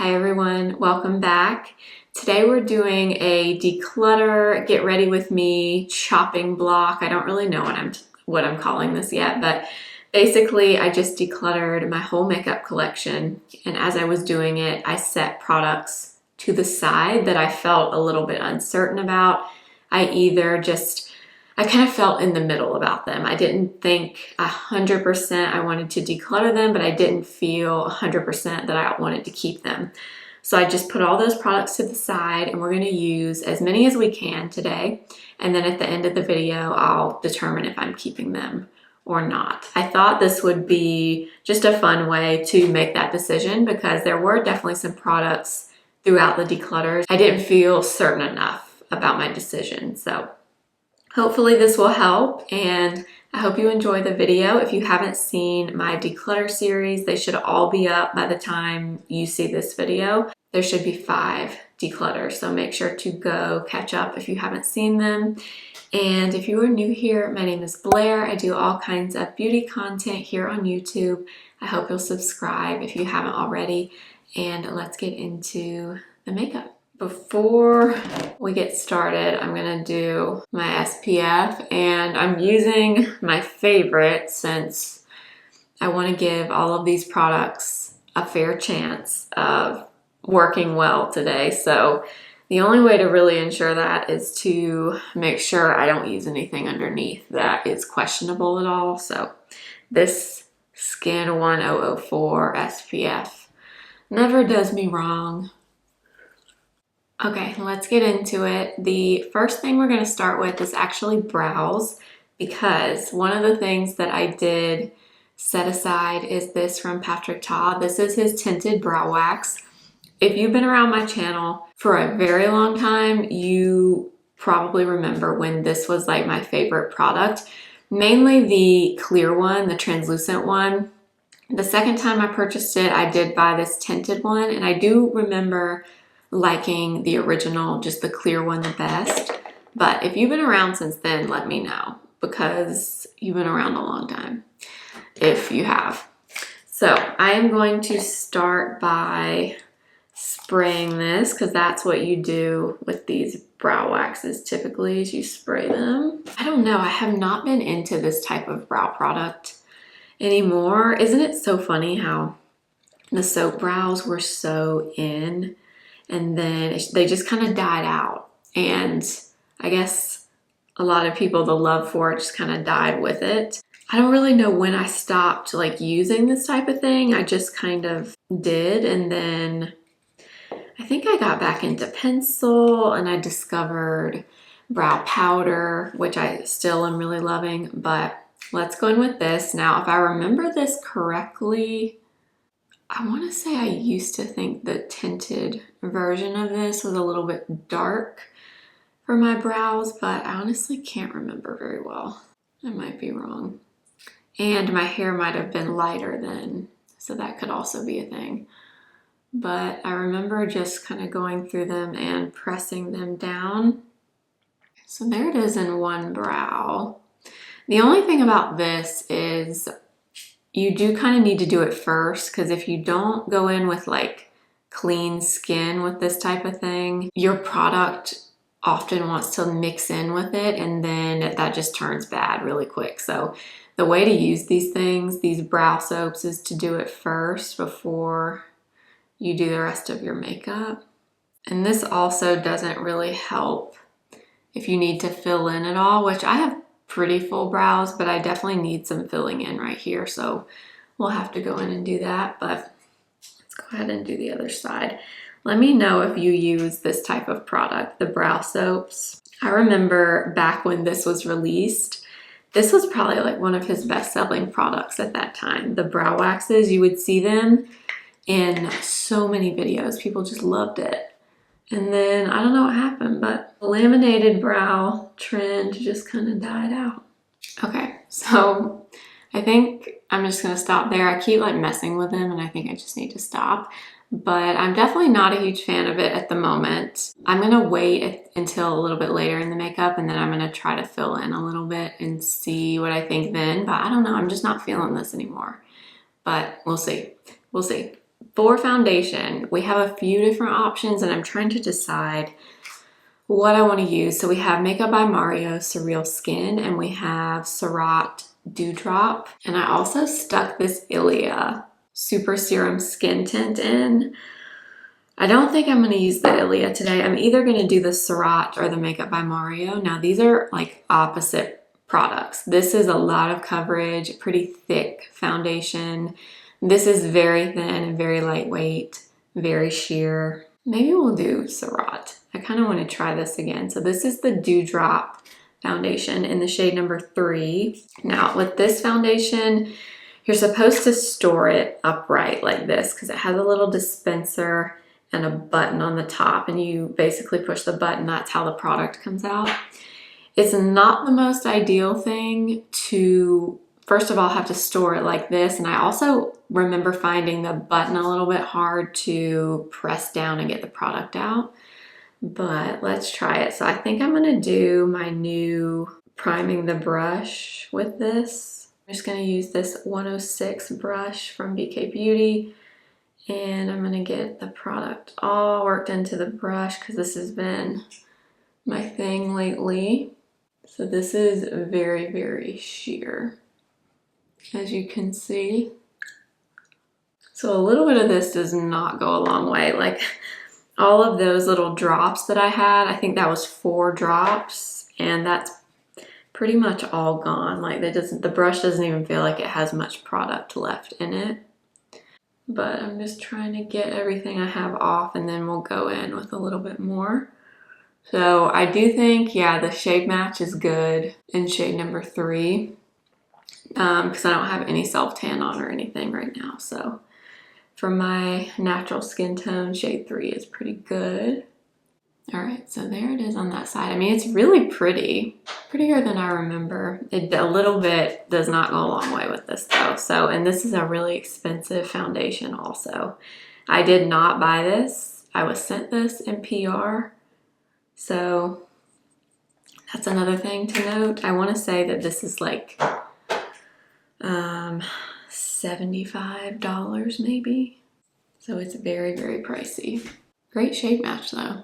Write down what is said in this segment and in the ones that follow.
Hi everyone, welcome back. Today we're doing a declutter, get ready with me chopping block. I don't really know what I'm calling this yet, but basically I just decluttered my whole makeup collection, and as I was doing it, I set products to the side that I felt a little bit uncertain about. I kind of felt in the middle about them. I didn't think 100% I wanted to declutter them, but I didn't feel 100% that I wanted to keep them. So I just put all those products to the side, and we're going to use as many as we can today. And then at the end of the video, I'll determine if I'm keeping them or not. I thought this would be just a fun way to make that decision because there were definitely some products throughout the declutters I didn't feel certain enough about my decision. So hopefully this will help, and I hope you enjoy the video. If you haven't seen my declutter series, they should all be up by the time you see this video. There should be 5 declutters, so make sure to go catch up if you haven't seen them. And if you are new here, my name is Blair. I do all kinds of beauty content here on YouTube. I hope you'll subscribe if you haven't already, and let's get into the makeup. Before we get started, I'm gonna do my SPF, and I'm using my favorite since I wanna give all of these products a fair chance of working well today. So the only way to really ensure that is to make sure I don't use anything underneath that is questionable at all. So this Skin 1004 SPF never does me wrong. Okay, let's get into it. The first thing we're going to start with is actually brows, because one of the things that I did set aside is this from Patrick Ta. This is his tinted brow wax. If you've been around my channel for a very long time, you probably remember when this was like my favorite product. Mainly the clear one, the translucent one. The second time I purchased it, I did buy this tinted one, and I do remember liking the original, just the clear one, the best. But if you've been around since then, let me know, because you've been around a long time if you have. So I am going to start by spraying this, because that's what you do with these brow waxes typically, is you spray them. I don't know, I have not been into this type of brow product anymore. Isn't it so funny how the soap brows were so in, and then they just kind of died out? And I guess a lot of people, the love for it just kind of died with it. I don't really know when I stopped like using this type of thing. I just kind of did, and then I think I got back into pencil, and I discovered brow powder, which I still am really loving. But let's go in with this. Now, if I remember this correctly, I want to say I used to think the tinted version of this was a little bit dark for my brows, but I honestly can't remember very well. I might be wrong. And my hair might have been lighter then, so that could also be a thing. But I remember just kind of going through them and pressing them down. So there it is in one brow. The only thing about this is you do kind of need to do it first, because if you don't go in with like clean skin with this type of thing, your product often wants to mix in with it, and then that just turns bad really quick. So the way to use these things, these brow soaps, is to do it first before you do the rest of your makeup. And this also doesn't really help if you need to fill in at all, which I have pretty full brows, but I definitely need some filling in right here, so we'll have to go in and do that. But let's go ahead and do the other side. Let me know if you use this type of product, the brow soaps. I remember back when this was released, this was probably like one of his best-selling products at that time. The brow waxes, you would see them in so many videos. People just loved it. And then I don't know what happened, but the laminated brow trend just kind of died out. Okay, so I think I'm just gonna stop there. I keep like messing with them, and I think I just need to stop. But I'm definitely not a huge fan of it at the moment. I'm gonna wait until a little bit later in the makeup, and then I'm gonna try to fill in a little bit and see what I think then. But I don't know, I'm just not feeling this anymore. But we'll see. We'll see. for foundation, we have a few different options and I'm trying to decide what I want to use. So we have Makeup by Mario Surreal Skin and we have Surratt Dewdrop. And I also stuck this Ilia Super Serum Skin Tint in. I don't think I'm going to use the Ilia today. I'm either going to do the Surratt or the Makeup by Mario. Now these are like opposite products. This is a lot of coverage, pretty thick foundation. This is very thin and very lightweight, very sheer. Maybe we'll do Surratt. I kind of want to try this again. So this is the Dewdrop foundation in the shade number 3. Now with this foundation, you're supposed to store it upright like this because it has a little dispenser and a button on the top, and you basically push the button. That's how the product comes out. It's not the most ideal thing to, first of all, have to store it like this. And I also remember finding the button a little bit hard to press down and get the product out. But let's try it. So I think I'm gonna do my new priming the brush with this. I'm just gonna use this 106 brush from BK Beauty, and I'm gonna get the product all worked into the brush because this has been my thing lately. So this is very, very sheer, as you can see. So a little bit of this does not go a long way. Like all of those little drops that I had, I think that was 4 drops, and that's pretty much all gone. Like the brush doesn't even feel like it has much product left in it. But I'm just trying to get everything I have off, and then we'll go in with a little bit more. So I do think, yeah, the shade match is good in shade number 3 because I don't have any self-tan on or anything right now. So for my natural skin tone, shade 3 is pretty good. All right, so there it is on that side. I mean, it's really pretty, prettier than I remember. It a little bit does not go a long way with this though. So, and this is a really expensive foundation also. I did not buy this. I was sent this in PR. So that's another thing to note. I want to say that this is like $75 maybe. So it's very, very pricey. Great shade match though.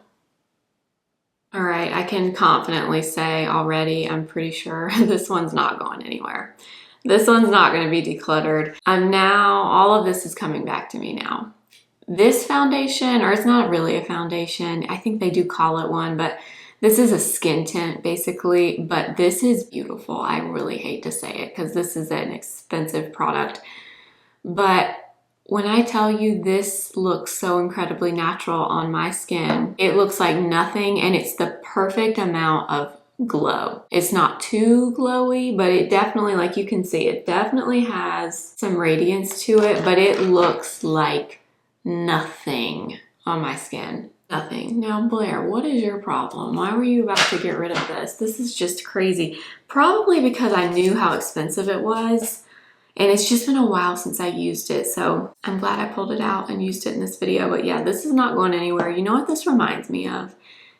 All right, I can confidently say already, I'm pretty sure this one's not going anywhere. This one's not going to be decluttered. All of this is coming back to me now. This foundation, or it's not really a foundation, I think they do call it one, but this is a skin tint basically, but this is beautiful. I really hate to say it because this is an expensive product, but when I tell you this looks so incredibly natural on my skin, it looks like nothing, and it's the perfect amount of glow. It's not too glowy, but it definitely, like you can see, it definitely has some radiance to it, but it looks like nothing on my skin. Nothing. Now, Blair, what is your problem? Why were you about to get rid of this? This is just crazy. Probably because I knew how expensive it was. And it's just been a while since I used it, so I'm glad I pulled it out and used it in this video. But yeah, this is not going anywhere. You know what this reminds me of?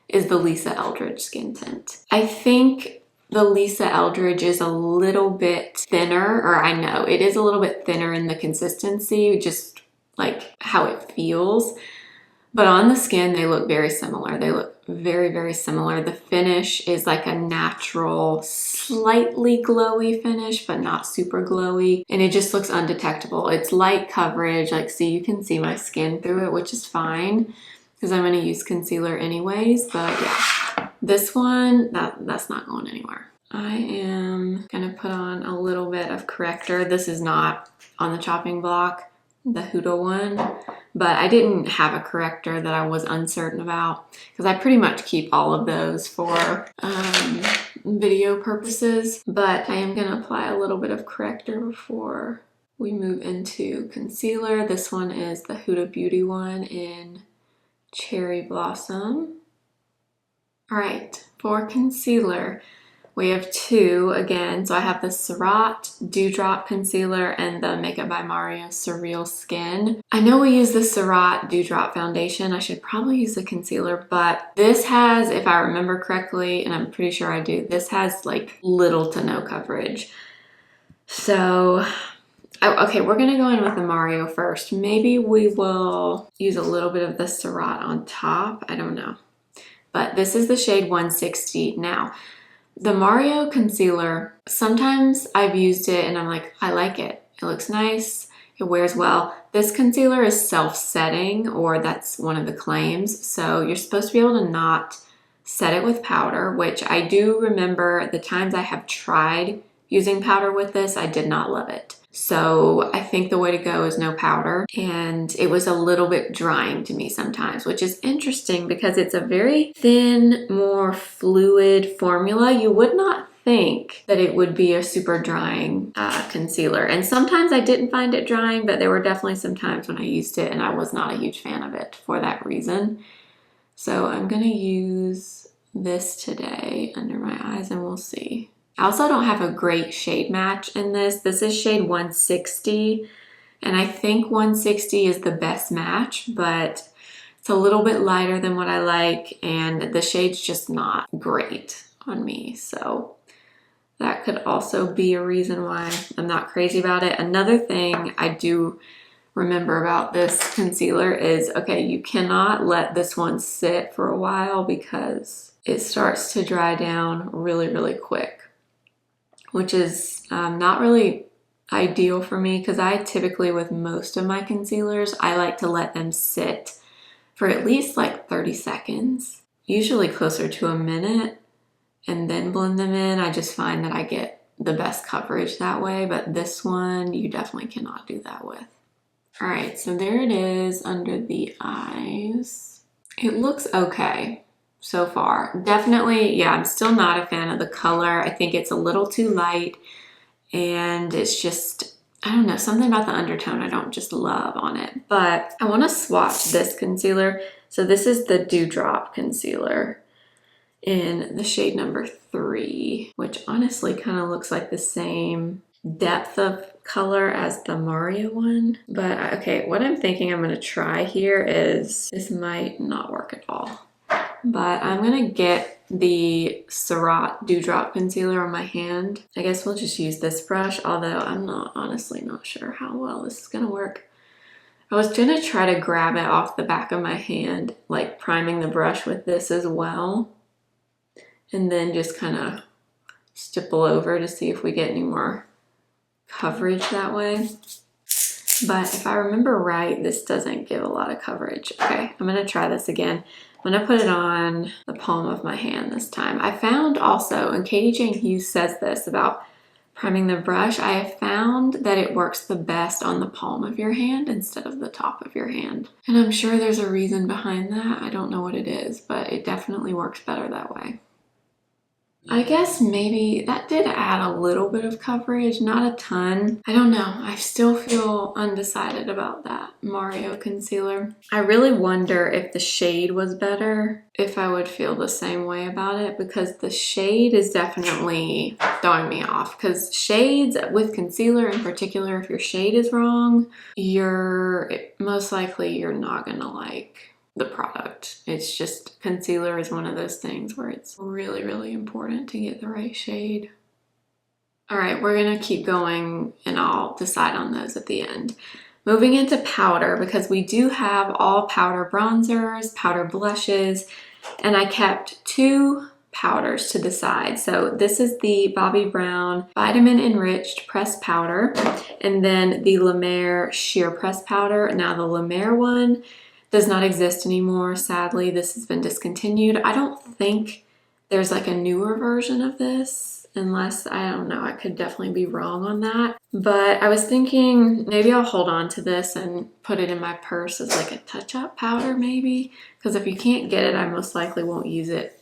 Is the Lisa Eldridge skin tint. I think the Lisa Eldridge is a little bit thinner, or I know it is a little bit thinner in the consistency, just like how it feels. But on the skin, they look very similar. They look very, very similar. The finish is like a natural, slightly glowy finish, but not super glowy. And it just looks undetectable. It's light coverage, like, so you can see my skin through it, which is fine because I'm gonna use concealer anyways. But yeah, this one, that's not going anywhere. I am gonna put on a little bit of Corrector. This is not on the chopping block, the Huda one, but I didn't have a corrector that I was uncertain about because I pretty much keep all of those for video purposes. But I am going to apply a little bit of corrector before we move into concealer. This one is the Huda Beauty one in Cherry Blossom. All right, for concealer, we have 2 again. So I have the Surratt Dewdrop Concealer and the Makeup by Mario Surreal Skin. I know we use the Surratt Dewdrop Foundation. I should probably use the concealer, but this has, if I remember correctly, and I'm pretty sure I do, this has like little to no coverage. So Oh, okay, we're gonna go in with the Mario first. Maybe we will use a little bit of the Surratt on top. I don't know. But this is the shade 160. Now, the Mario concealer, sometimes I've used it and I'm like, I like it. It looks nice. It wears well. This concealer is self-setting, or that's one of the claims. So you're supposed to be able to not set it with powder, which I do remember the times I have tried using powder with this, I did not love it. So I think the way to go is no powder. And it was a little bit drying to me sometimes, which is interesting because it's a very thin, more fluid formula. You would not think that it would be a super drying concealer. And sometimes I didn't find it drying, but there were definitely some times when I used it and I was not a huge fan of it for that reason. So I'm gonna use this today under my eyes and we'll see. I also don't have a great shade match in this. This is shade 160, and I think 160 is the best match, but it's a little bit lighter than what I like, and the shade's just not great on me. So that could also be a reason why I'm not crazy about it. Another thing I do remember about this concealer is, okay, you cannot let this one sit for a while because it starts to dry down really, really quick, which is not really ideal for me because I typically, with most of my concealers, I like to let them sit for at least like 30 seconds, usually closer to a minute, and then blend them in. I just find that I get the best coverage that way, but this one you definitely cannot do that with. All right, so there it is under the eyes. It looks okay so far. Definitely, yeah, I'm still not a fan of the color. I think it's a little too light, and it's just, I don't know, something about the undertone I don't just love on it. But I want to swatch this concealer. So this is the Dewdrop concealer in the shade number 3, which honestly kind of looks like the same depth of color as the Mario one. But okay, what I'm thinking I'm going to try here is, this might not work at all, but I'm gonna get the Surratt Dewdrop concealer on my hand. I guess we'll just use this brush, although I'm honestly not sure how well this is gonna work. I was gonna try to grab it off the back of my hand, like priming the brush with this as well, and then just kind of stipple over to see if we get any more coverage that way. But if I remember right, this doesn't give a lot of coverage. Okay, I'm gonna try this again. I'm gonna put it on the palm of my hand this time. I found also, and Katie Jane Hughes says this about priming the brush, I have found that it works the best on the palm of your hand instead of the top of your hand. And I'm sure there's a reason behind that. I don't know what it is, but it definitely works better that way. I guess maybe that did add a little bit of coverage, not a ton. I don't know. I still feel undecided about that Mario concealer. I really wonder if the shade was better, if I would feel the same way about it, because the shade is definitely throwing me off. Because shades with concealer in particular, if your shade is wrong, most likely you're not gonna like the product. It's just, concealer is one of those things where it's really, really important to get the right shade. All right, we're gonna keep going and I'll decide on those at the end. Moving into powder, because we do have all powder bronzers, powder blushes, and I kept 2 powders to the side. So this is the Bobbi Brown Vitamin Enriched Pressed Powder, and then the La Mer Sheer Pressed Powder. Now the La Mer one does not exist anymore, sadly. This has been discontinued. I don't think there's like a newer version of this, unless, I don't know, I could definitely be wrong on that. But I was thinking maybe I'll hold on to this and put it in my purse as like a touch-up powder maybe, because if you can't get it, I most likely won't use it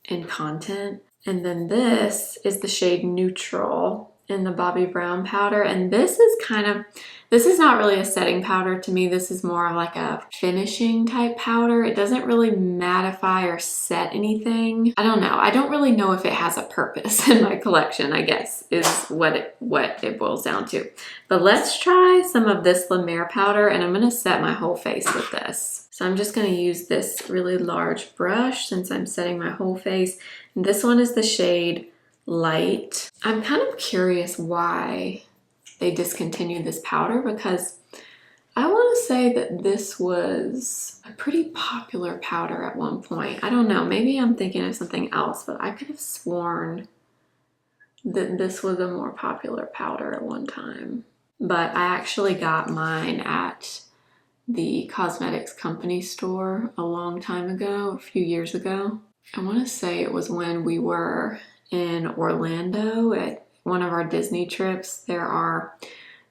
in content. And then this is the shade Neutral in the Bobbi Brown powder, and this is not really a setting powder to me. This is more of like a finishing type powder. It doesn't really mattify or set anything. I don't know. I don't really know if it has a purpose in my collection, I guess, is what it boils down to. But let's try some of this La Mer powder, and I'm gonna set my whole face with this. So I'm just gonna use this really large brush since I'm setting my whole face. And this one is the shade Light. I'm kind of curious why they discontinued this powder, because I want to say that this was a pretty popular powder at one point. I don't know, maybe I'm thinking of something else, but I could have sworn that this was a more popular powder at one time. But I actually got mine at the cosmetics company store a long time ago, a few years ago. I want to say it was when we were in Orlando at one of our Disney trips. There are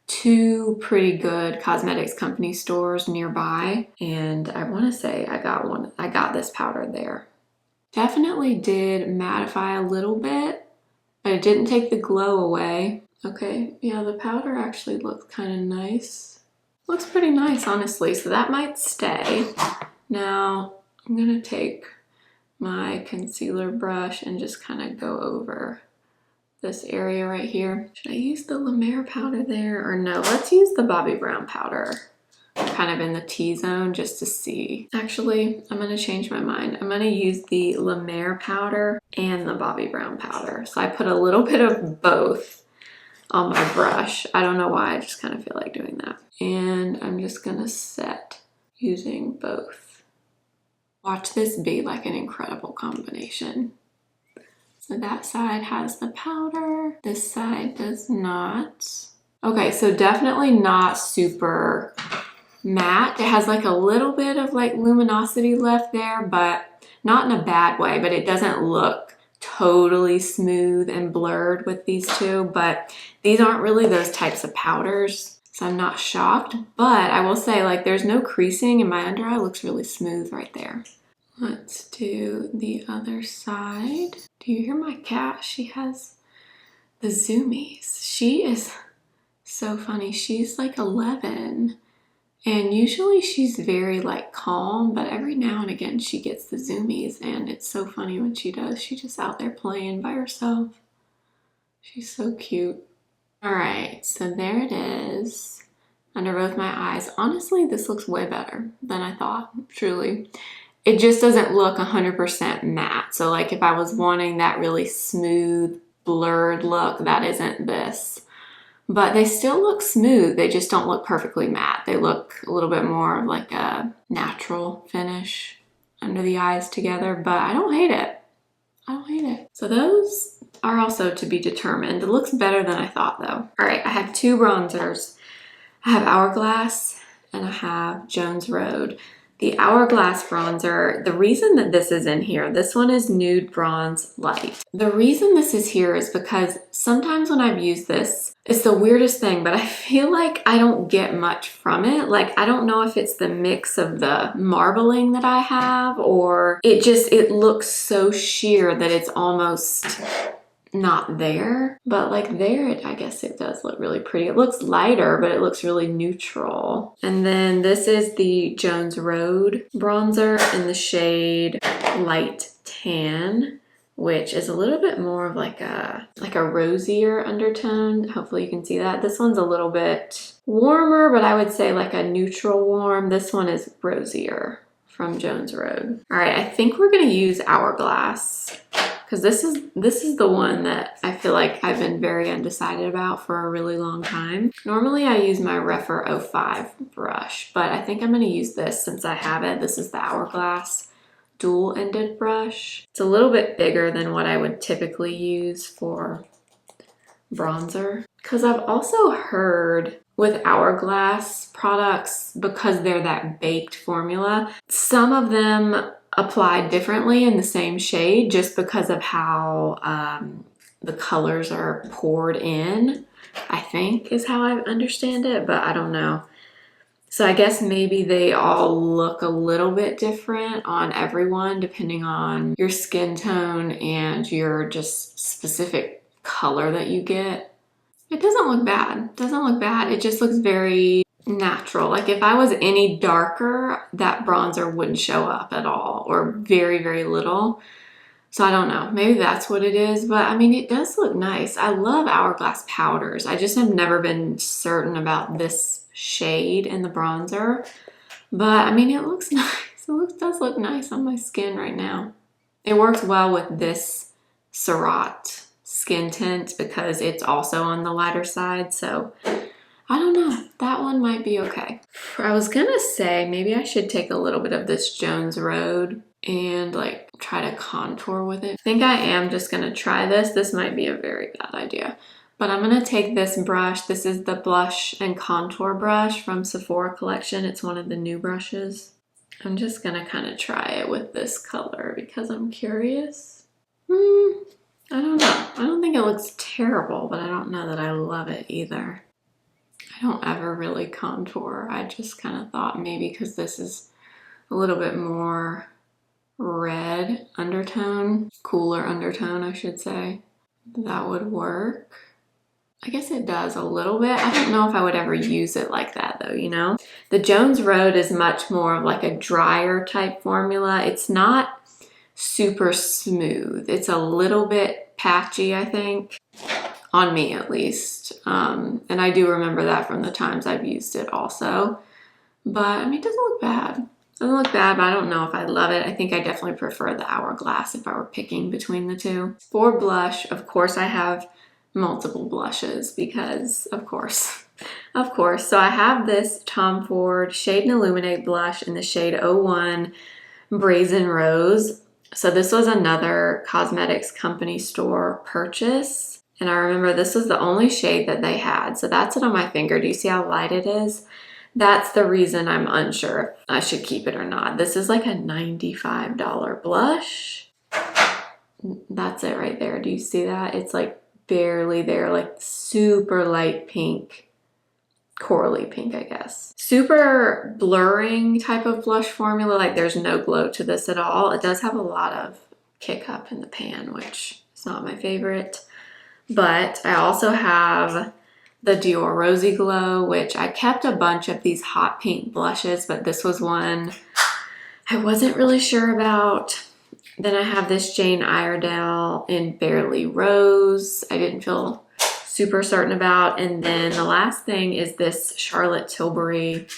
2 pretty good cosmetics company stores nearby, and I want to say I got this powder there. Definitely did mattify a little bit, but it didn't take the glow away. Okay, yeah, the powder actually looks kind of nice. Looks pretty nice, honestly, so that might stay. Now, I'm gonna take my concealer brush and just kind of go over this area right here. Should I use the La Mer powder there, or no? Let's use the Bobbi Brown powder, kind of in the T-zone, just to see. Actually, I'm gonna change my mind. I'm gonna use the La Mer powder and the Bobbi Brown powder. So I put a little bit of both on my brush. I don't know why, I just kind of feel like doing that. And I'm just gonna set using both. Watch this be like an incredible combination. So that side has the powder, this side does not. Okay, so definitely not super matte. It has like a little bit of like luminosity left there, but not in a bad way, but it doesn't look totally smooth and blurred with these two. But these aren't really those types of powders, so I'm not shocked. But I will say, like, there's no creasing, and my under eye looks really smooth right there. Let's do the other side. Do you hear my cat? She has the zoomies. She is so funny. She's like 11, and usually she's very like calm, but every now and again she gets the zoomies, and it's so funny when she does. She's just out there playing by herself. She's so cute. All right, so there it is under both my eyes. Honestly, this looks way better than I thought, truly. It just doesn't look 100% matte. So like if I was wanting that really smooth, blurred look, that isn't this. But they still look smooth. They just don't look perfectly matte. They look a little bit more of like a natural finish under the eyes together, but I don't hate it. I don't hate it. So those are also to be determined. It looks better than I thought though. All right, I have 2 bronzers. I have Hourglass and I have Jones Road. The Hourglass bronzer, the reason that this is in here, this one is Nude Bronze Light. The reason this is here is because sometimes when I've used this, it's the weirdest thing, but I feel like I don't get much from it. Like, I don't know if it's the mix of the marbling that I have, or it looks so sheer that it's almost not there. But like there, I guess it does look really pretty. It looks lighter, but it looks really neutral. And then this is the Jones Road bronzer in the shade Light Tan, which is a little bit more of like a rosier undertone. Hopefully you can see that. This one's a little bit warmer, but I would say like a neutral warm. This one is rosier from Jones Road. All right, I think we're gonna use Hourglass, because this is the one that I feel like I've been very undecided about for a really long time. Normally I use my Refer 05 brush, but I think I'm gonna use this since I have it. This is the Hourglass dual-ended brush. It's a little bit bigger than what I would typically use for bronzer. Because I've also heard with Hourglass products, because they're that baked formula, some of them apply differently in the same shade just because of how the colors are poured in, I think is how I understand it, but I don't know. So I guess maybe they all look a little bit different on everyone depending on your skin tone and your just specific color that you get. It doesn't look bad. It doesn't look bad. It just looks very natural. Like if I was any darker, that bronzer wouldn't show up at all, or very, very little. So I don't know. Maybe that's what it is. But I mean, it does look nice. I love Hourglass powders. I just have never been certain about this shade in the bronzer. But I mean, it looks nice. It does look nice on my skin right now. It works well with this Surratt skin tint because it's also on the lighter side. So I don't know, that one might be okay. I was gonna say maybe I should take a little bit of this Jones Road and like try to contour with it. I think I am just gonna try this. This might be a very bad idea, but I'm gonna take this brush. This is the blush and contour brush from Sephora collection. It's one of the new brushes. I'm just gonna kind of try it with this color because I'm curious. I don't know. I don't think it looks terrible, but I don't know that I love it either. I don't ever really contour. I just kind of thought maybe because this is a little bit more red undertone, cooler undertone, I should say, that would work. I guess it does a little bit. I don't know if I would ever use it like that though, you know? The Jones Road is much more of like a drier type formula. It's not super smooth. It's a little bit patchy, I think, on me at least. And I do remember that from the times I've used it also. But I mean, it doesn't look bad. It doesn't look bad, but I don't know if I love it. I think I definitely prefer the Hourglass if I were picking between the two. For blush, of course, I have multiple blushes because of course. So I have this Tom Ford Shade and Illuminate blush in the shade 01 Brazen Rose. So this was another cosmetics company store purchase. And I remember this was the only shade that they had. So that's it on my finger. Do you see how light it is? That's the reason I'm unsure if I should keep it or not. This is like a $95 blush. That's it right there. Do you see that? It's like barely there, like super light pink, corally pink, I guess. Super blurring type of blush formula. Like there's no glow to this at all. It does have a lot of kick up in the pan, which is not my favorite. But I also have the Dior Rosy Glow, which I kept a bunch of these hot pink blushes, but this was one I wasn't really sure about. Then I have this Jane Iredale in Barely Rose. I didn't feel super certain about. And then the last thing is this Charlotte Tilbury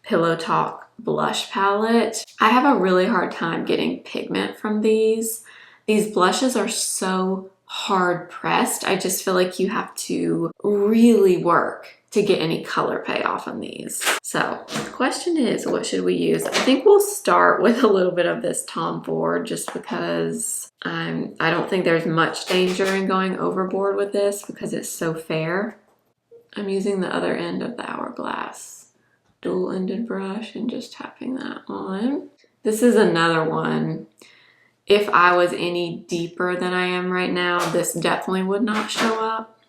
Pillow Talk blush palette. I have a really hard time getting pigment from these. These blushes are so hard pressed. I just feel like you have to really work to get any color payoff on these. So the question is, what should we use? I think we'll start with a little bit of this Tom Ford just because I don't think there's much danger in going overboard with this because it's so fair. I'm using the other end of the Hourglass dual-ended brush and just tapping that on. This is another one. If I was any deeper than I am right now, this definitely would not show up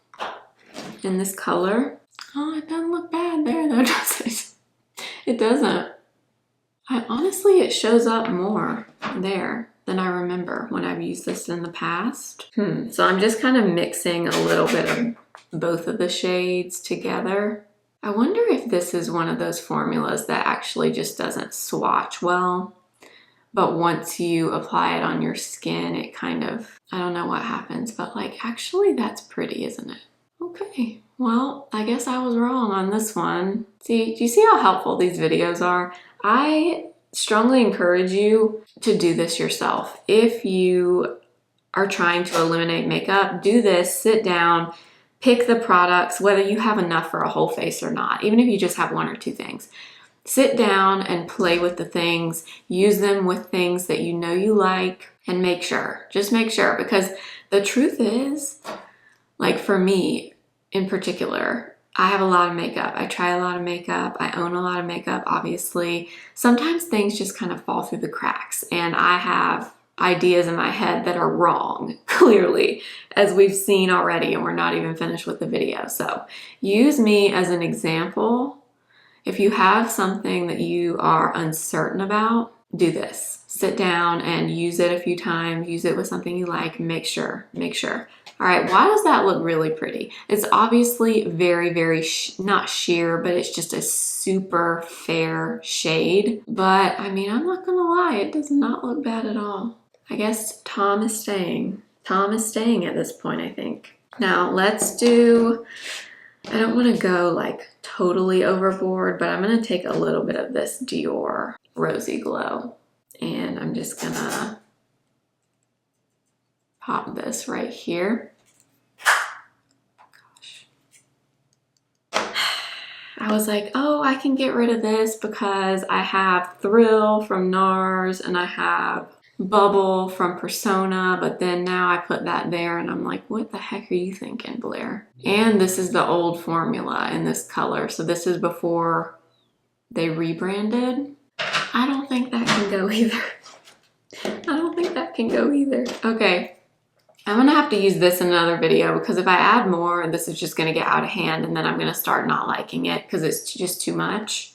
in this color. Oh, it doesn't look bad there though, does it? It doesn't. Honestly, it shows up more there than I remember when I've used this in the past. So I'm just kind of mixing a little bit of both of the shades together. I wonder if this is one of those formulas that actually just doesn't swatch well. But once you apply it on your skin, it kind of, I don't know what happens, but like, actually that's pretty, isn't it? Okay, well, I guess I was wrong on this one. See, do you see how helpful these videos are? I strongly encourage you to do this yourself. If you are trying to eliminate makeup, do this, sit down, pick the products, whether you have enough for a whole face or not, even if you just have one or two things. Sit down and play with the things, use them with things that you know you like, and make sure, just make sure, because the truth is, like for me in particular, I have a lot of makeup. I try a lot of makeup. I own a lot of makeup, obviously. Sometimes things just kind of fall through the cracks, and I have ideas in my head that are wrong, clearly, as we've seen already, and we're not even finished with the video. So use me as an example. If you have something that you are uncertain about, do this. Sit down and use it a few times. Use it with something you like. Make sure. All right, why does that look really pretty? It's obviously very, very, not sheer, but it's just a super fair shade. But I mean, I'm not gonna lie, it does not look bad at all. I guess Tom is staying. Tom is staying at this point, I think. Now let's do, I don't want to go like totally overboard, but I'm going to take a little bit of this Dior Rosy Glow, and I'm just gonna pop this right here. I was like, oh, I can get rid of this because I have Thrill from NARS and I have Bubble from Persona, but then now I put that there and I'm like, what the heck are you thinking, Blair? And this is the old formula in this color. So this is before they rebranded. I don't think that can go either. I don't think that can go either. Okay, I'm gonna have to use this in another video because if I add more, this is just gonna get out of hand and then I'm gonna start not liking it because it's just too much.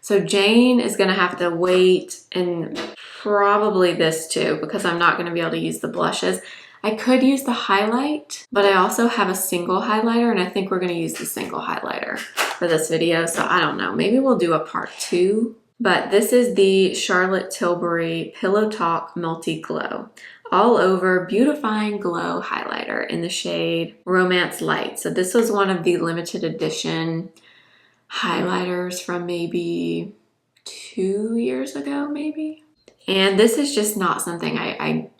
So Jane is gonna have to wait, and probably this too, because I'm not gonna be able to use the blushes. I could use the highlight, but I also have a single highlighter and I think we're gonna use the single highlighter for this video. So I don't know, maybe we'll do a part 2. But this is the Charlotte Tilbury Pillow Talk Multi Glow All Over Beautifying Glow Highlighter in the shade Romance Light. So this was one of the limited edition highlighters from maybe 2 years ago, maybe. And this is just not something I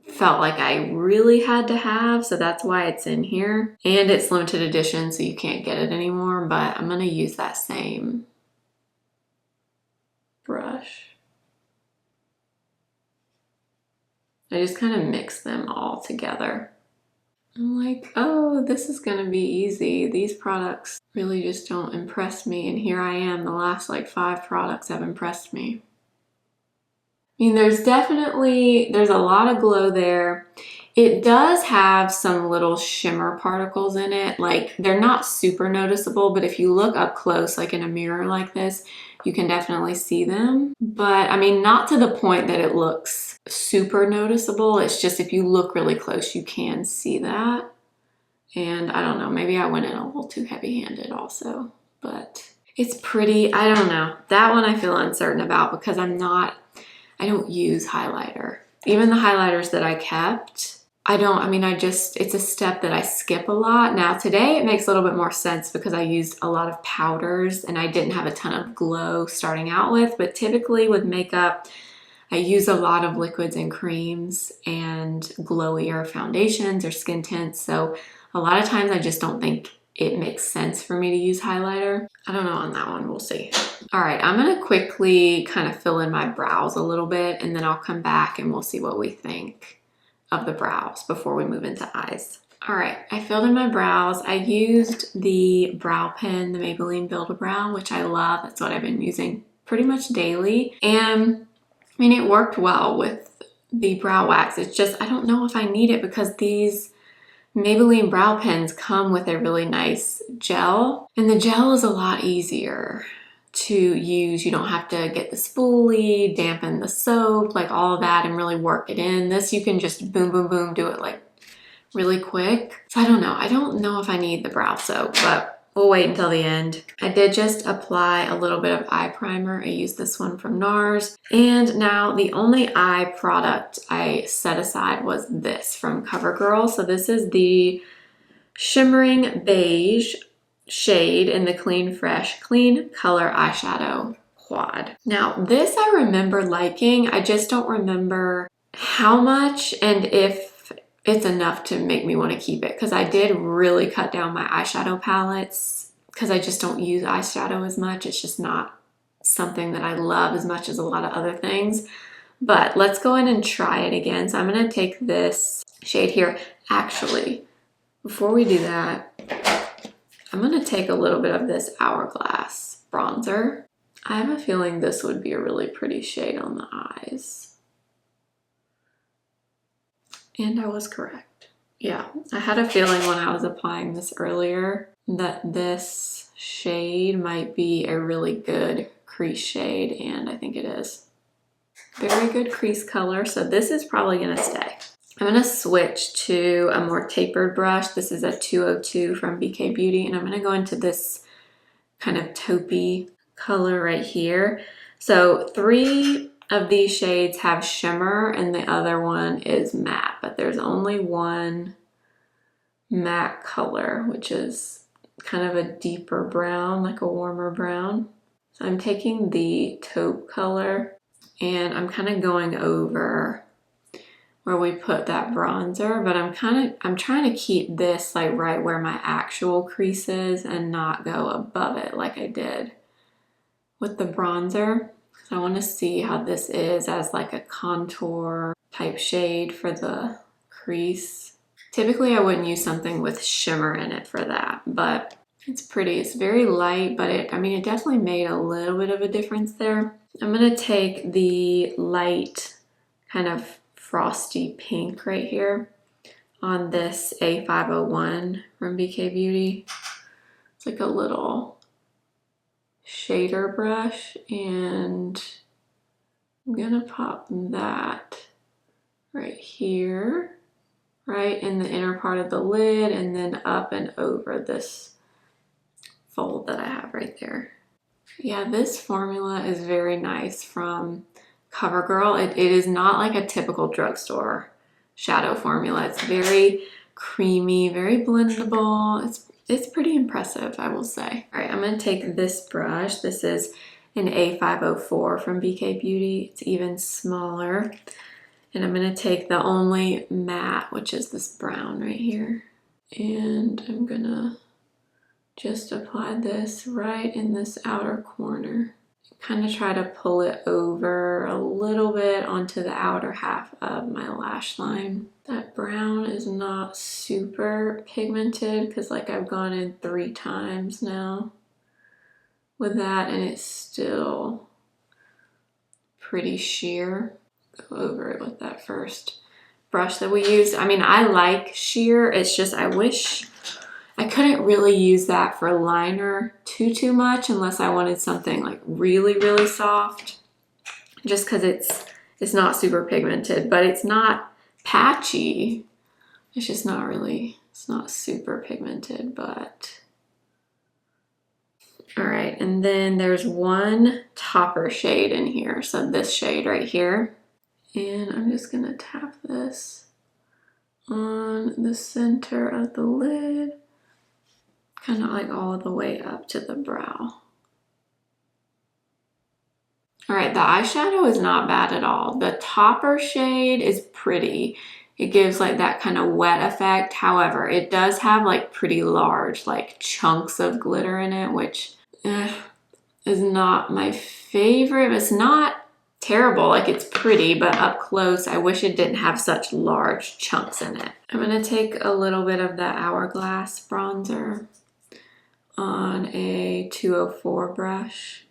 felt like I really had to have, so that's why it's in here. And it's limited edition, so you can't get it anymore, but I'm gonna use that same brush. I just kind of mix them all together. I'm like, oh, this is gonna be easy. These products really just don't impress me, and here I am, the last like 5 products have impressed me. I mean, there's a lot of glow there. It does have some little shimmer particles in it. Like, they're not super noticeable, but if you look up close, like in a mirror like this, you can definitely see them. But I mean, not to the point that it looks super noticeable. It's just if you look really close, you can see that. And I don't know, maybe I went in a little too heavy-handed also, but it's pretty. I don't know. That one I feel uncertain about because I don't use highlighter. Even the highlighters that I kept, it's a step that I skip a lot. Now today it makes a little bit more sense because I used a lot of powders and I didn't have a ton of glow starting out with, but typically with makeup, I use a lot of liquids and creams and glowier foundations or skin tints. So a lot of times I just don't think it makes sense for me to use highlighter. I don't know on that one, we'll see. All right, I'm gonna quickly kind of fill in my brows a little bit and then I'll come back and we'll see what we think of the brows before we move into eyes. All right, I filled in my brows. I used the brow pen, the Maybelline Build-A-Brow, which I love. That's what I've been using pretty much daily. And I mean, it worked well with the brow wax. It's just, I don't know if I need it because these Maybelline brow pens come with a really nice gel, and the gel is a lot easier to use. You don't have to get the spoolie, dampen the soap, like all of that, and really work it in. This you can just boom, boom, boom, do it like really quick. So I don't know if I need the brow soap, but we'll wait until the end. I did just apply a little bit of eye primer. I used this one from NARS. And now the only eye product I set aside was this from CoverGirl. So this is the Shimmering Beige shade in the Clean Fresh Clean Color Eyeshadow Quad. Now this I remember liking. I just don't remember how much and if it's enough to make me want to keep it, because I did really cut down my eyeshadow palettes because I just don't use eyeshadow as much. It's just not something that I love as much as a lot of other things. But let's go in and try it again. So I'm going to take this shade here. Actually, before we do that, I'm going to take a little bit of this Hourglass bronzer. I have a feeling this would be a really pretty shade on the eyes. And I was correct. Yeah, I had a feeling when I was applying this earlier that this shade might be a really good crease shade, and I think it is. Very good crease color, so this is probably gonna stay. I'm gonna switch to a more tapered brush. This is a 202 from BK Beauty, and I'm gonna go into this kind of taupey color right here. So 3 of these shades have shimmer and the other one is matte, but there's only one matte color, which is kind of a deeper brown, like a warmer brown. So I'm taking the taupe color and I'm kind of going over where we put that bronzer, but I'm trying to keep this like right where my actual crease is and not go above it like I did with the bronzer. So I want to see how this is as like a contour type shade for the crease. Typically I wouldn't use something with shimmer in it for that, but it's pretty. It's very light, but it definitely made a little bit of a difference there. I'm gonna take the light kind of frosty pink right here on this A501 from BK Beauty. It's like a little shader brush, and I'm gonna pop that right here, right in the inner part of the lid, and then up and over this fold that I have right there. Yeah, this formula is very nice from CoverGirl. It is not like a typical drugstore shadow formula. It's very creamy, very blendable. It's pretty impressive, I will say. All right, I'm gonna take this brush. This is an A504 from BK Beauty. It's even smaller. And I'm gonna take the only matte, which is this brown right here. And I'm gonna just apply this right in this outer corner. Kind of try to pull it over a little bit onto the outer half of my lash line. That brown is not super pigmented because like I've gone in 3 times now with that and it's still pretty sheer. Go over it with that first brush that we used. I mean, I like sheer. It's just I wish I couldn't really use that for liner too much unless I wanted something like really soft, just because it's not super pigmented, but it's not patchy. It's just not really, it's not super pigmented, but. All right, and then there's one topper shade in here. So this shade right here. And I'm just gonna tap this on the center of the lid. Kind of like all the way up to the brow. All right, the eyeshadow is not bad at all. The topper shade is pretty. It gives like that kind of wet effect. However, it does have like pretty large like chunks of glitter in it, which is not my favorite. It's not terrible, like it's pretty, but up close, I wish it didn't have such large chunks in it. I'm gonna take a little bit of that Hourglass bronzer on a 204 brush,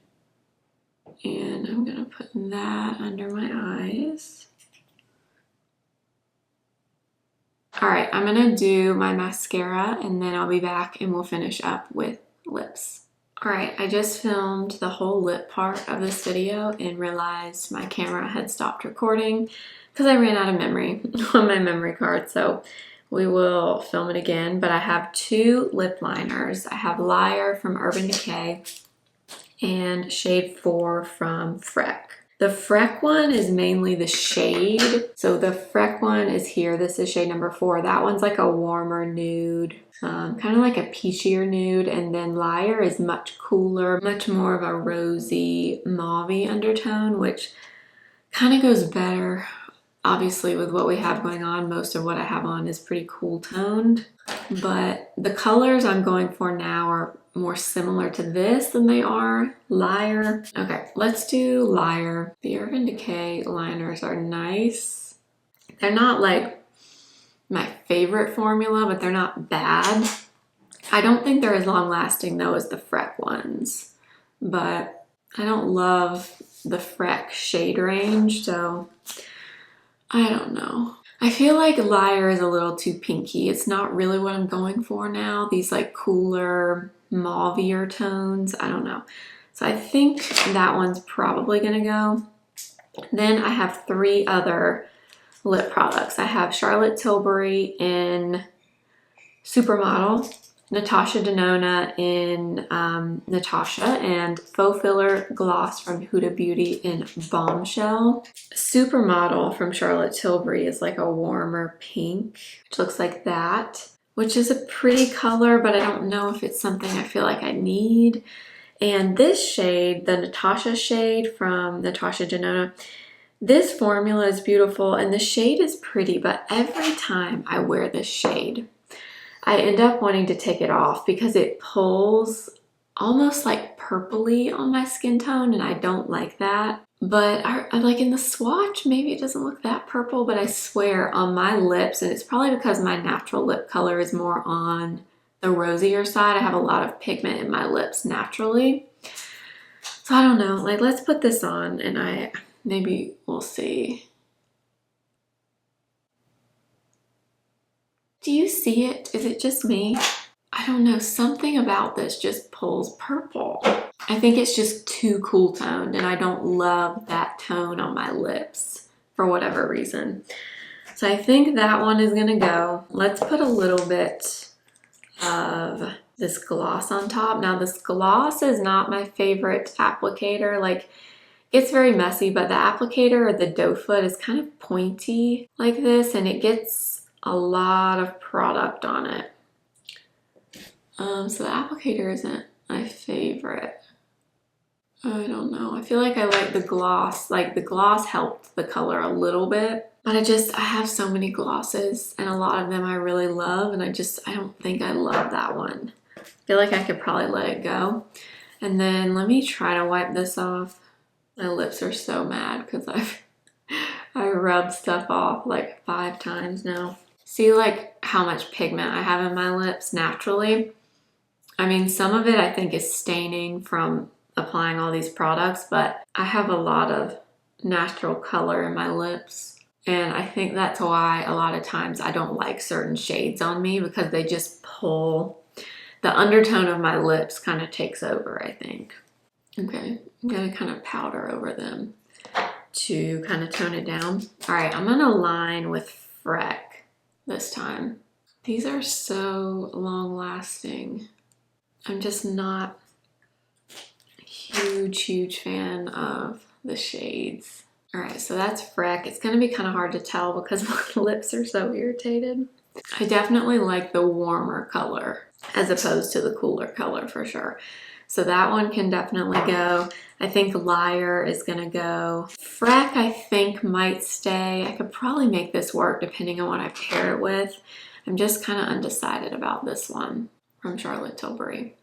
and I'm gonna put that under my eyes. All right, I'm gonna do my mascara and then I'll be back and we'll finish up with lips. All right, I just filmed the whole lip part of this video and realized my camera had stopped recording because I ran out of memory on my memory card, so we will film it again. But I have 2 lip liners. I have Liar from Urban Decay and Shade 4 from Freck. The Freck one is mainly the shade. So the Freck one is here. This is shade number 4. That one's like a warmer nude, kind of like a peachier nude. And then Liar is much cooler, much more of a rosy mauve-y undertone, which kind of goes better. Obviously, with what we have going on, most of what I have on is pretty cool toned. But the colors I'm going for now are more similar to this than they are Liar. Okay, let's do Liar. The Urban Decay liners are nice. They're not like my favorite formula, but they're not bad. I don't think they're as long lasting though as the Freck ones, but I don't love the Freck shade range, so I don't know. I feel like Liar is a little too pinky. It's not really what I'm going for now. These like cooler, mauve-ier tones. I don't know. So I think that one's probably gonna go. Then I have 3 other lip products. I have Charlotte Tilbury in Supermodel, Natasha Denona in Natasha, and Faux Filler Gloss from Huda Beauty in Bombshell. Supermodel from Charlotte Tilbury is like a warmer pink, which looks like that, which is a pretty color, but I don't know if it's something I feel like I need. And this shade, the Natasha shade from Natasha Denona, This formula is beautiful and the shade is pretty, but every time I wear this shade, I end up wanting to take it off because it pulls almost like purpley on my skin tone and I don't like that. But I like in the swatch, maybe it doesn't look that purple, but I swear on my lips, and it's probably because my natural lip color is more on the rosier side. I have a lot of pigment in my lips naturally. So I don't know, like let's put this on and maybe we'll see. Do you see it? Is it just me? I don't know, something about this just pulls purple. I think it's just too cool toned and I don't love that tone on my lips for whatever reason. So I think that one is gonna go. Let's put a little bit of this gloss on top. Now this gloss is not my favorite applicator. Like it's very messy, but the applicator or the doe foot is kind of pointy like this and it gets a lot of product on it. So the applicator isn't my favorite. I don't know. I feel like I like the gloss. Like the gloss helped the color a little bit, but I have so many glosses and a lot of them I really love and I don't think I love that one. I feel like I could probably let it go. And then let me try to wipe this off. My lips are so mad because I rubbed stuff off like 5 times now. See like how much pigment I have in my lips naturally? I mean, some of it I think is staining from applying all these products, but I have a lot of natural color in my lips. And I think that's why a lot of times I don't like certain shades on me because they just pull. The undertone of my lips kind of takes over, I think. Okay, I'm gonna kind of powder over them to kind of tone it down. All right, I'm gonna line with Freck this time. These are so long lasting. I'm just not a huge fan of the shades. All right, so that's Freck. It's gonna be kind of hard to tell because my lips are so irritated. I definitely like the warmer color as opposed to the cooler color for sure. So that one can definitely go. I think Liar is gonna go. Freck I think might stay. I could probably make this work depending on what I pair it with. I'm just kind of undecided about this one from Charlotte Tilbury.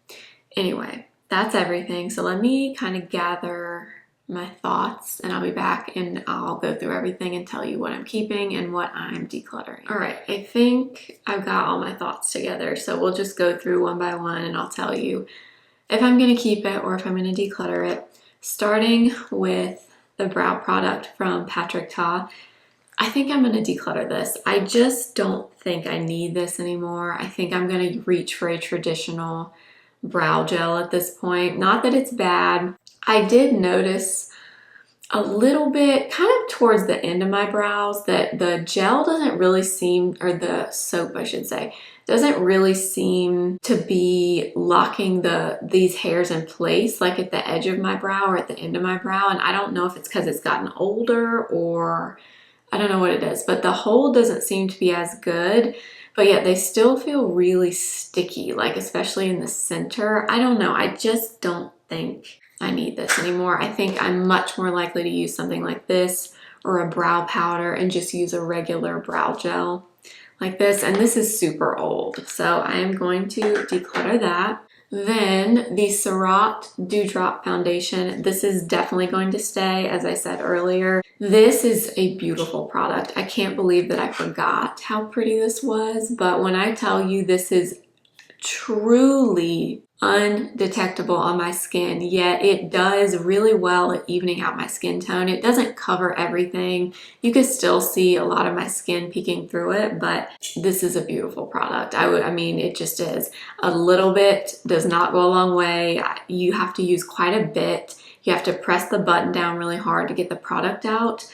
Anyway, that's everything. So let me kind of gather my thoughts and I'll be back and I'll go through everything and tell you what I'm keeping and what I'm decluttering. All right, I think I've got all my thoughts together. So we'll just go through one by one and I'll tell you if I'm gonna keep it or if I'm gonna declutter it. Starting with the brow product from Patrick Ta. I think I'm gonna declutter this. I just don't think I need this anymore. I think I'm gonna reach for a traditional brow gel at this point. Not that it's bad. I did notice a little bit kind of towards the end of my brows that the gel doesn't really seem, or the soap I should say, doesn't really seem to be locking these hairs in place like at the edge of my brow or at the end of my brow. And I don't know if it's because it's gotten older or I don't know what it is, but the hold doesn't seem to be as good, but yet they still feel really sticky, like especially in the center. I don't know. I just don't think I need this anymore. I think I'm much more likely to use something like this or a brow powder and just use a regular brow gel like this. And this is super old, so I am going to declutter that. Then the Surratt Dewdrop Foundation. This is definitely going to stay, as I said earlier. This is a beautiful product. I can't believe that I forgot how pretty this was, but when I tell you this is truly undetectable on my skin, yet it does really well at evening out my skin tone. It doesn't cover everything. You can still see a lot of my skin peeking through it, but this is a beautiful product. I mean, it just is. A little bit does not go a long way. You have to use quite a bit. You have to press the button down really hard to get the product out,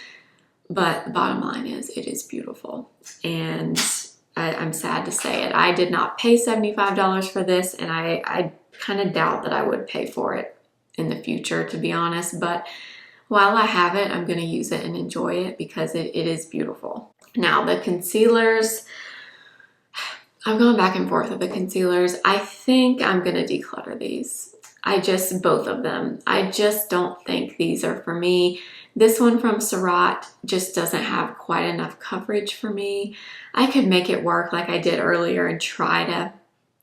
but the bottom line is it is beautiful. And I'm sad to say it. I did not pay $75 for this, and I kind of doubt that I would pay for it in the future, to be honest. But while I have it, I'm going to use it and enjoy it because it is beautiful. Now, the concealers, I'm going back and forth with the concealers. I think I'm going to declutter these. Both of them. I just don't think these are for me. This one from Surratt just doesn't have quite enough coverage for me. I could make it work like I did earlier and try to,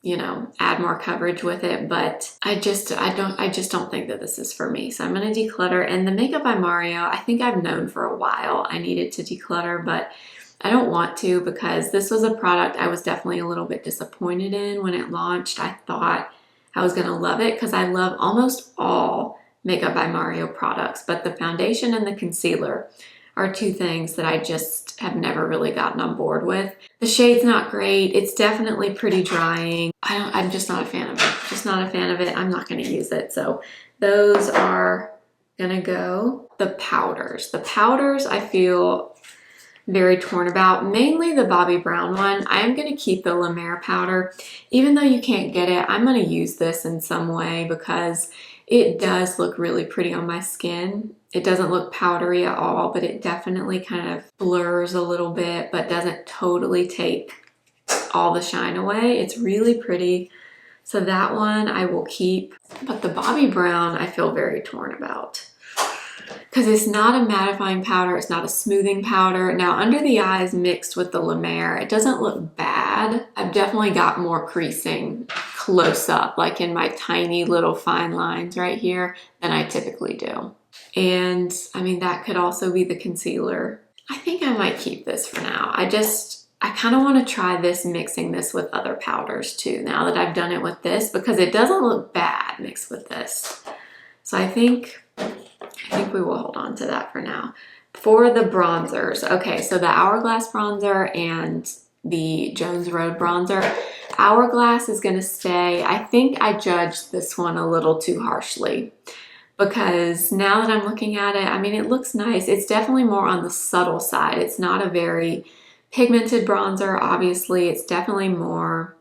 you know, add more coverage with it, but I just don't think that this is for me. So I'm going to declutter. And the Makeup by Mario, I think I've known for a while I needed to declutter, but I don't want to because this was a product I was definitely a little bit disappointed in when it launched. I thought I was going to love it because I love almost all Makeup by Mario products, but the foundation and the concealer are two things that I just have never really gotten on board with. The shade's not great. It's definitely pretty drying. I'm just not a fan of it. Just not a fan of it. I'm not going to use it. So those are going to go. The powders. The powders I feel very torn about, mainly the Bobbi Brown one. I am going to keep the La Mer powder. Even though you can't get it, I'm going to use this in some way because it does look really pretty on my skin. It doesn't look powdery at all, but it definitely kind of blurs a little bit, but doesn't totally take all the shine away. It's really pretty. So that one I will keep. But the Bobbi Brown I feel very torn about because it's not a mattifying powder. It's not a smoothing powder. Now under the eyes mixed with the La Mer, it doesn't look bad. I've definitely got more creasing close up, like in my tiny little fine lines right here, than I typically do. And I mean, that could also be the concealer. I think I might keep this for now. I kind of want to try this, mixing this with other powders too, now that I've done it with this, because it doesn't look bad mixed with this. So I think we will hold on to that for now. For the bronzers, okay, so the Hourglass bronzer and the Jones Road bronzer. Hourglass is going to stay. I think I judged this one a little too harshly because now that I'm looking at it, I mean, it looks nice. It's definitely more on the subtle side. It's not a very pigmented bronzer, obviously. It's definitely more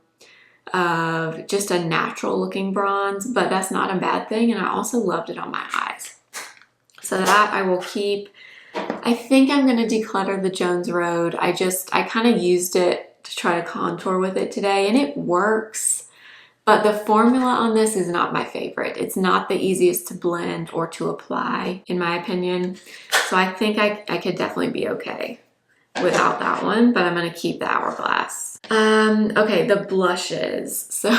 of just a natural looking bronze, but that's not a bad thing. And I also loved it on my eyes. So that I will keep. I think I'm going to declutter the Jones Road. I kind of used it to try to contour with it today, and it works. But the formula on this is not my favorite. It's not the easiest to blend or to apply, in my opinion. So I think I could definitely be okay without that one, but I'm going to keep the Hourglass. Okay, the blushes. So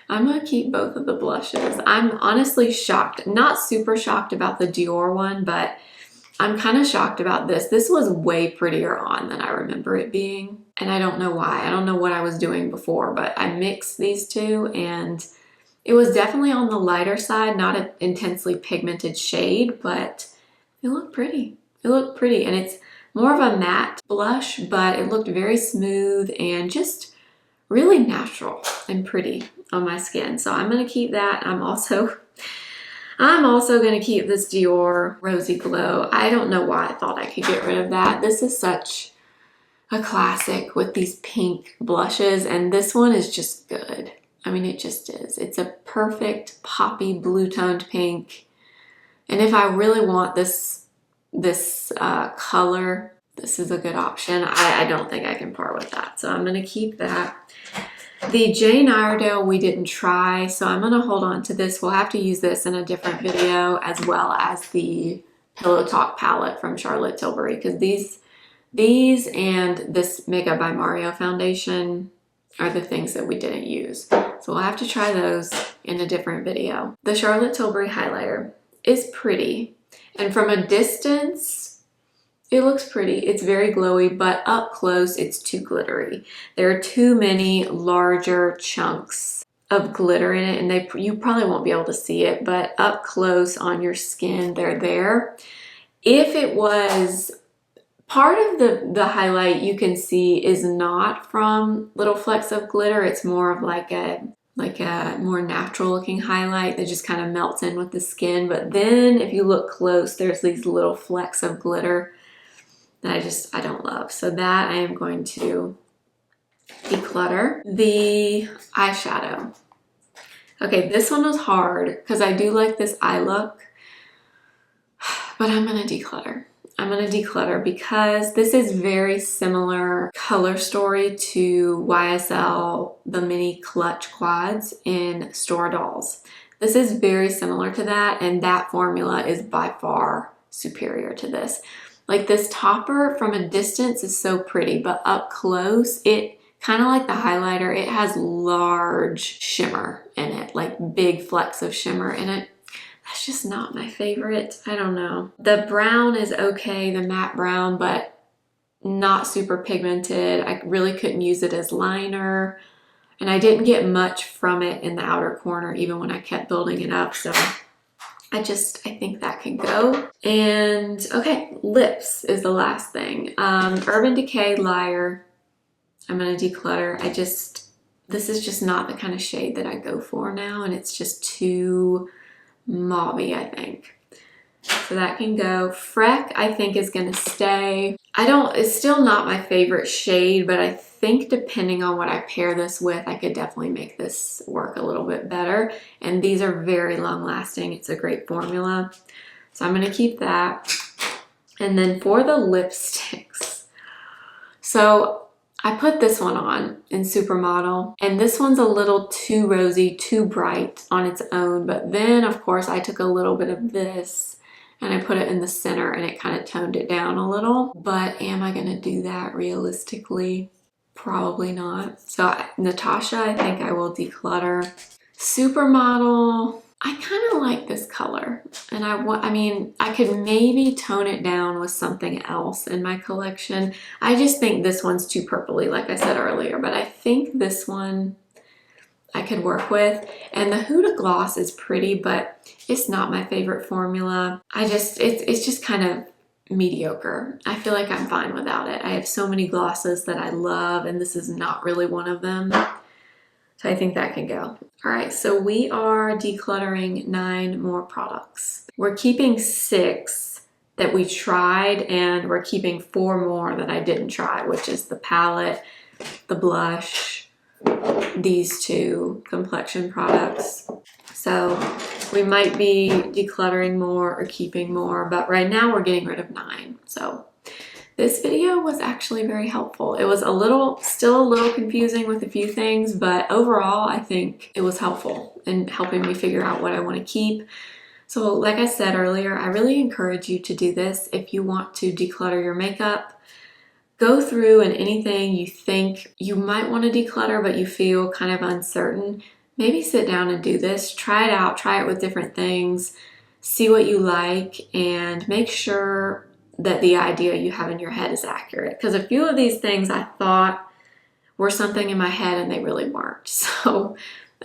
I'm going to keep both of the blushes. I'm honestly shocked. Not super shocked about the Dior one, but I'm kind of shocked about this. This was way prettier on than I remember it being. And I don't know why. I don't know what I was doing before, but I mixed these two and it was definitely on the lighter side, not an intensely pigmented shade, but it looked pretty. It looked pretty, and it's more of a matte blush, but it looked very smooth and just really natural and pretty on my skin. So I'm going to keep that. I'm also going to keep this Dior Rosy Glow. I don't know why I thought I could get rid of that. This is such a classic with these pink blushes, and this one is just good. I mean, it just is. It's a perfect poppy blue toned pink. And if I really want this color, this is a good option. I don't think I can part with that. So I'm going to keep that. The Jane Iredale we didn't try, so I'm going to hold on to this. We'll have to use this in a different video, as well as the Pillow Talk palette from Charlotte Tilbury, because these and this Makeup by Mario foundation are the things that we didn't use. So we'll have to try those in a different video. The Charlotte Tilbury highlighter is pretty, and from a distance, it looks pretty. It's very glowy, but up close, it's too glittery. There are too many larger chunks of glitter in it, and you probably won't be able to see it, but up close on your skin, they're there. If it was part of the highlight, you can see is not from little flecks of glitter. It's more of like a more natural looking highlight that just kind of melts in with the skin. But then if you look close, there's these little flecks of glitter that I don't love. So that I am going to declutter. The eyeshadow. Okay, this one was hard because I do like this eye look, but I'm gonna declutter. I'm gonna declutter because this is very similar color story to YSL, the mini clutch quads in Store Dolls. This is very similar to that, and that formula is by far superior to this. Like this topper from a distance is so pretty, but up close, it kind of like the highlighter, it has large shimmer in it, like big flecks of shimmer in it. That's just not my favorite. I don't know. The brown is okay, the matte brown, but not super pigmented. I really couldn't use it as liner. And I didn't get much from it in the outer corner, even when I kept building it up. So I think that could go. And okay, lips is the last thing. Urban Decay Liar. I'm gonna declutter. This is just not the kind of shade that I go for now, and it's just too mauvey, I think. So that can go. Freck, I think, is gonna stay. It's still not my favorite shade, but I think depending on what I pair this with, I could definitely make this work a little bit better. And these are very long lasting. It's a great formula. So I'm gonna keep that. And then for the lipsticks, so I put this one on in Supermodel, and this one's a little too rosy, too bright on its own. But then, of course, I took a little bit of this and I put it in the center, and it kind of toned it down a little. But am I gonna do that realistically? Probably not. So Natasha, I think I will declutter. Supermodel, I kind of like this color, and I mean, I could maybe tone it down with something else in my collection. I just think this one's too purpley, like I said earlier, but I think this one I could work with. And the Huda gloss is pretty, but it's not my favorite formula. It's just kind of mediocre. I feel like I'm fine without it. I have so many glosses that I love, and this is not really one of them. So I think that can go. All right, so we are decluttering 9 more products. We're keeping 6 that we tried, and we're keeping 4 more that I didn't try, which is the palette, the blush, these 2 complexion products. So we might be decluttering more or keeping more, but right now we're getting rid of 9. So this video was actually very helpful. It was still a little confusing with a few things, but overall I think it was helpful in helping me figure out what I want to keep. So like I said earlier, I really encourage you to do this if you want to declutter your makeup. Go through, and anything you think you might want to declutter but you feel kind of uncertain, maybe sit down and do this. Try it out, try it with different things, see what you like, and make sure that the idea you have in your head is accurate. Because a few of these things I thought were something in my head and they really weren't. So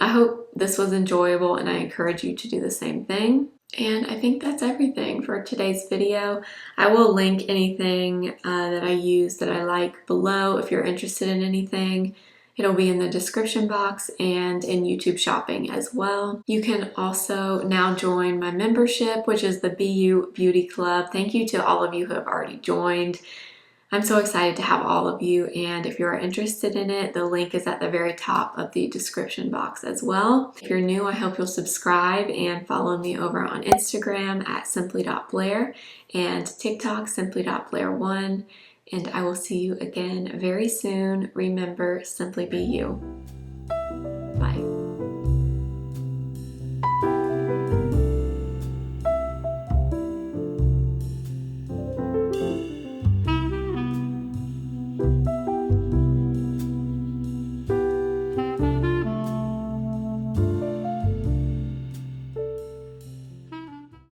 I hope this was enjoyable, and I encourage you to do the same thing. And I think that's everything for today's video. I will link anything that I use that I like below if you're interested in anything. It'll be in the description box and in YouTube shopping as well. You can also now join my membership, which is the BU Beauty Club. Thank you to all of you who have already joined. I'm so excited to have all of you, and if you're interested in it, the link is at the very top of the description box as well. If you're new, I hope you'll subscribe and follow me over on Instagram at simply.blair and TikTok simply.blair1. And I will see you again very soon. Remember, simply be you. Bye.